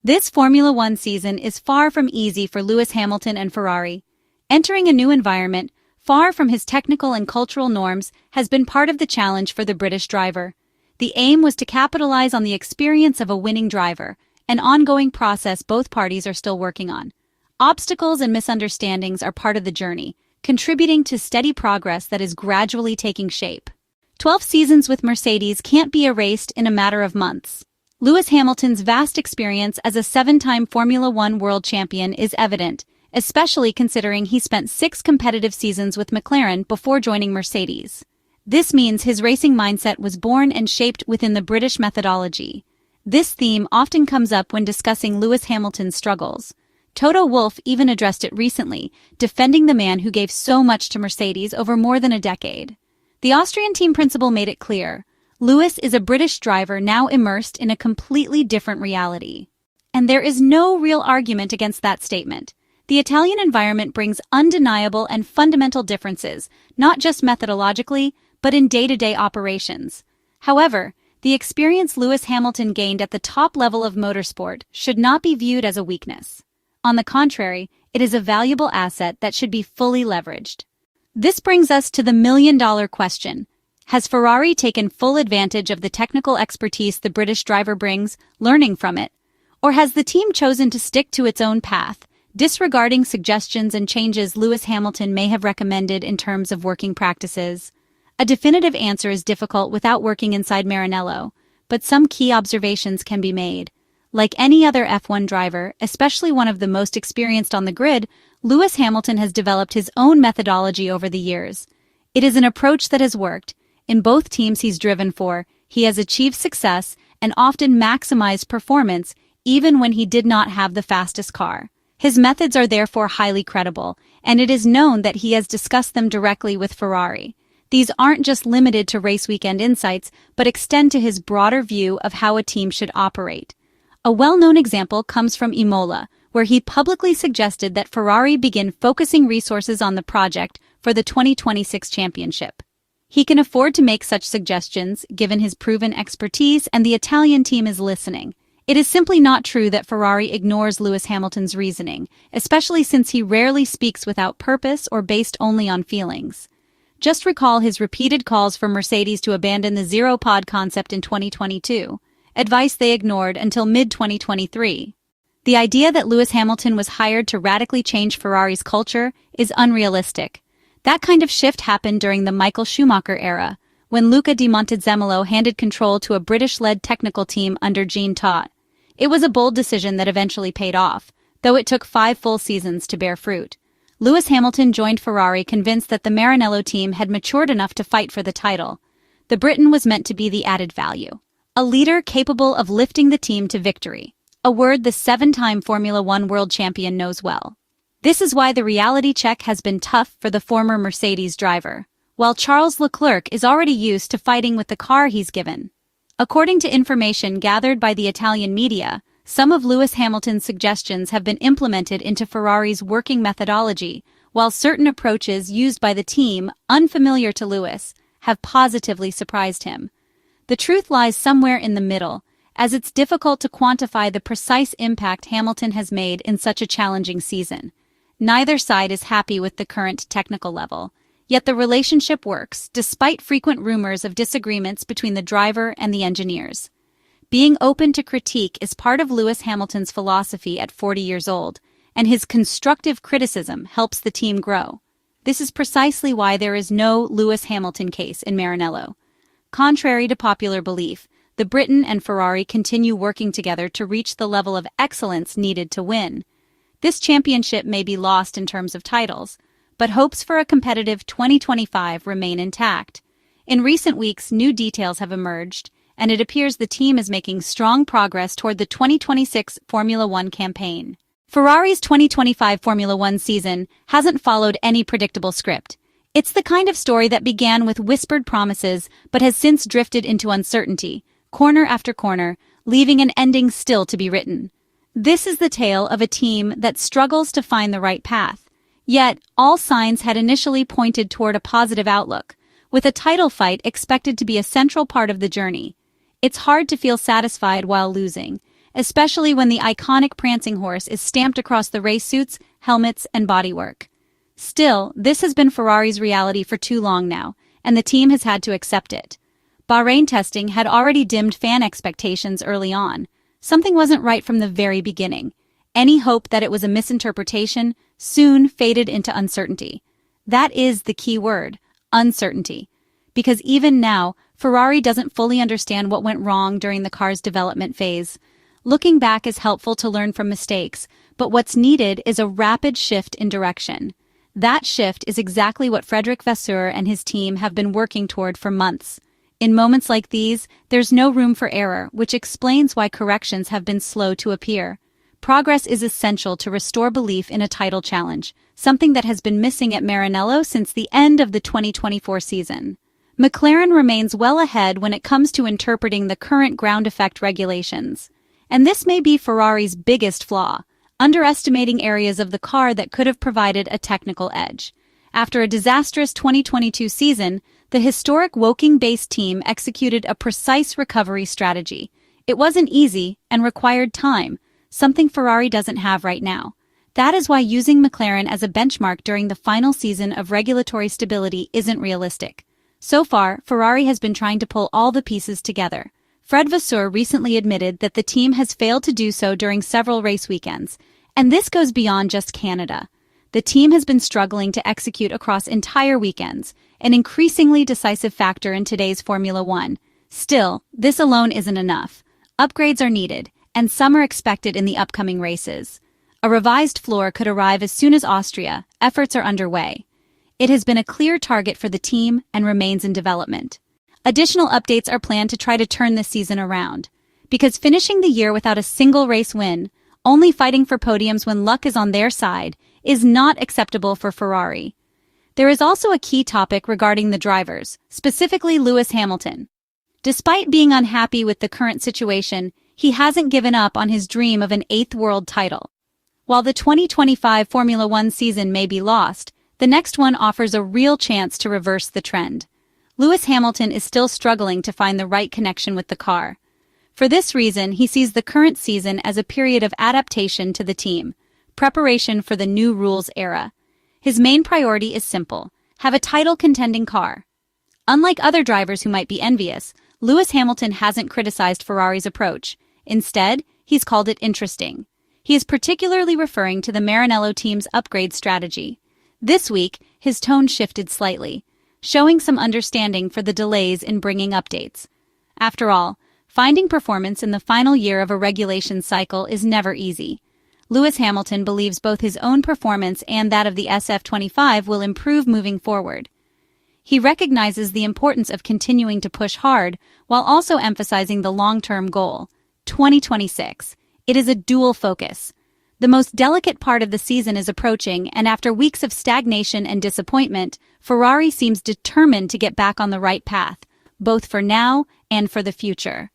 This Formula One season is far from easy for Lewis Hamilton and Ferrari. Entering a new environment, far from his technical and cultural norms, has been part of the challenge for the British driver. The aim was to capitalize on the experience of a winning driver, an ongoing process both parties are still working on. Obstacles and misunderstandings are part of the journey, contributing to steady progress that is gradually taking shape. 12 seasons with Mercedes can't be erased in a matter of months. Lewis Hamilton's vast experience as a 7-time Formula One world champion is evident, especially considering he spent 6 competitive seasons with McLaren before joining Mercedes. This means his racing mindset was born and shaped within the British methodology. This theme often comes up when discussing Lewis Hamilton's struggles. Toto Wolff even addressed it recently, defending the man who gave so much to Mercedes over more than a decade. The Austrian team principal made it clear: Lewis is a British driver now immersed in a completely different reality. And there is no real argument against that statement. The Italian environment brings undeniable and fundamental differences, not just methodologically, but in day-to-day operations. However, the experience Lewis Hamilton gained at the top level of motorsport should not be viewed as a weakness. On the contrary, it is a valuable asset that should be fully leveraged. This brings us to the million-dollar question. Has Ferrari taken full advantage of the technical expertise the British driver brings, learning from it? Or has the team chosen to stick to its own path, disregarding suggestions and changes Lewis Hamilton may have recommended in terms of working practices? A definitive answer is difficult without working inside Maranello, but some key observations can be made. Like any other F1 driver, especially one of the most experienced on the grid, Lewis Hamilton has developed his own methodology over the years. It is an approach that has worked. In both teams he's driven for, he has achieved success and often maximized performance even when he did not have the fastest car. His methods are therefore highly credible, and it is known that he has discussed them directly with Ferrari. These aren't just limited to race weekend insights, but extend to his broader view of how a team should operate. A well-known example comes from Imola, where he publicly suggested that Ferrari begin focusing resources on the project for the 2026 championship. He can afford to make such suggestions, given his proven expertise, and the Italian team is listening. It is simply not true that Ferrari ignores Lewis Hamilton's reasoning, especially since he rarely speaks without purpose or based only on feelings. Just recall his repeated calls for Mercedes to abandon the zero-pod concept in 2022, advice they ignored until mid-2023. The idea that Lewis Hamilton was hired to radically change Ferrari's culture is unrealistic. That kind of shift happened during the Michael Schumacher era, when Luca di Montezemolo handed control to a British-led technical team under Jean Todt. It was a bold decision that eventually paid off, though it took 5 full seasons to bear fruit. Lewis Hamilton joined Ferrari convinced that the Maranello team had matured enough to fight for the title. The Briton was meant to be the added value, a leader capable of lifting the team to victory, a word the 7-time Formula One world champion knows well. This is why the reality check has been tough for the former Mercedes driver, while Charles Leclerc is already used to fighting with the car he's given. According to information gathered by the Italian media, some of Lewis Hamilton's suggestions have been implemented into Ferrari's working methodology, while certain approaches used by the team, unfamiliar to Lewis, have positively surprised him. The truth lies somewhere in the middle, as it's difficult to quantify the precise impact Hamilton has made in such a challenging season. Neither side is happy with the current technical level, yet the relationship works, despite frequent rumors of disagreements between the driver and the engineers. Being open to critique is part of Lewis Hamilton's philosophy at 40 years old, and his constructive criticism helps the team grow. This is precisely why there is no Lewis Hamilton case in Maranello. Contrary to popular belief, the Briton and Ferrari continue working together to reach the level of excellence needed to win. This championship may be lost in terms of titles, but hopes for a competitive 2025 remain intact. In recent weeks, new details have emerged, and it appears the team is making strong progress toward the 2026 Formula One campaign. Ferrari's 2025 Formula One season hasn't followed any predictable script. It's the kind of story that began with whispered promises but has since drifted into uncertainty, corner after corner, leaving an ending still to be written. This is the tale of a team that struggles to find the right path. Yet, all signs had initially pointed toward a positive outlook, with a title fight expected to be a central part of the journey. It's hard to feel satisfied while losing, especially when the iconic prancing horse is stamped across the race suits, helmets, and bodywork. Still, this has been Ferrari's reality for too long now, and the team has had to accept it. Bahrain testing had already dimmed fan expectations early on. Something wasn't right from the very beginning. Any hope that it was a misinterpretation soon faded into uncertainty. That is the key word, uncertainty. Because even now, Ferrari doesn't fully understand what went wrong during the car's development phase. Looking back is helpful to learn from mistakes, but what's needed is a rapid shift in direction. That shift is exactly what Frederic Vasseur and his team have been working toward for months. In moments like these, there's no room for error, which explains why corrections have been slow to appear. Progress is essential to restore belief in a title challenge, something that has been missing at Maranello since the end of the 2024 season. McLaren remains well ahead when it comes to interpreting the current ground effect regulations. And this may be Ferrari's biggest flaw, underestimating areas of the car that could have provided a technical edge. After a disastrous 2022 season, the historic Woking-based team executed a precise recovery strategy. It wasn't easy and required time, something Ferrari doesn't have right now. That is why using McLaren as a benchmark during the final season of regulatory stability isn't realistic. So far, Ferrari has been trying to pull all the pieces together. Fred Vasseur recently admitted that the team has failed to do so during several race weekends, and this goes beyond just Canada. The team has been struggling to execute across entire weekends, an increasingly decisive factor in today's Formula One. Still, this alone isn't enough. Upgrades are needed, and some are expected in the upcoming races. A revised floor could arrive as soon as Austria. Efforts are underway. It has been a clear target for the team and remains in development. Additional updates are planned to try to turn this season around. Because finishing the year without a single race win, only fighting for podiums when luck is on their side, is not acceptable for Ferrari. There is also a key topic regarding the drivers, specifically Lewis Hamilton. Despite being unhappy with the current situation, he hasn't given up on his dream of an 8th world title. While the 2025 Formula One season may be lost, the next one offers a real chance to reverse the trend. Lewis Hamilton is still struggling to find the right connection with the car. For this reason, he sees the current season as a period of adaptation to the team, preparation for the new rules era. His main priority is simple: have a title-contending car. Unlike other drivers who might be envious, Lewis Hamilton hasn't criticized Ferrari's approach. Instead, he's called it interesting. He is particularly referring to the Maranello team's upgrade strategy. This week, his tone shifted slightly, showing some understanding for the delays in bringing updates. After all, finding performance in the final year of a regulation cycle is never easy. Lewis Hamilton believes both his own performance and that of the SF25 will improve moving forward. He recognizes the importance of continuing to push hard while also emphasizing the long-term goal, 2026. It is a dual focus. The most delicate part of the season is approaching, and after weeks of stagnation and disappointment, Ferrari seems determined to get back on the right path, both for now and for the future.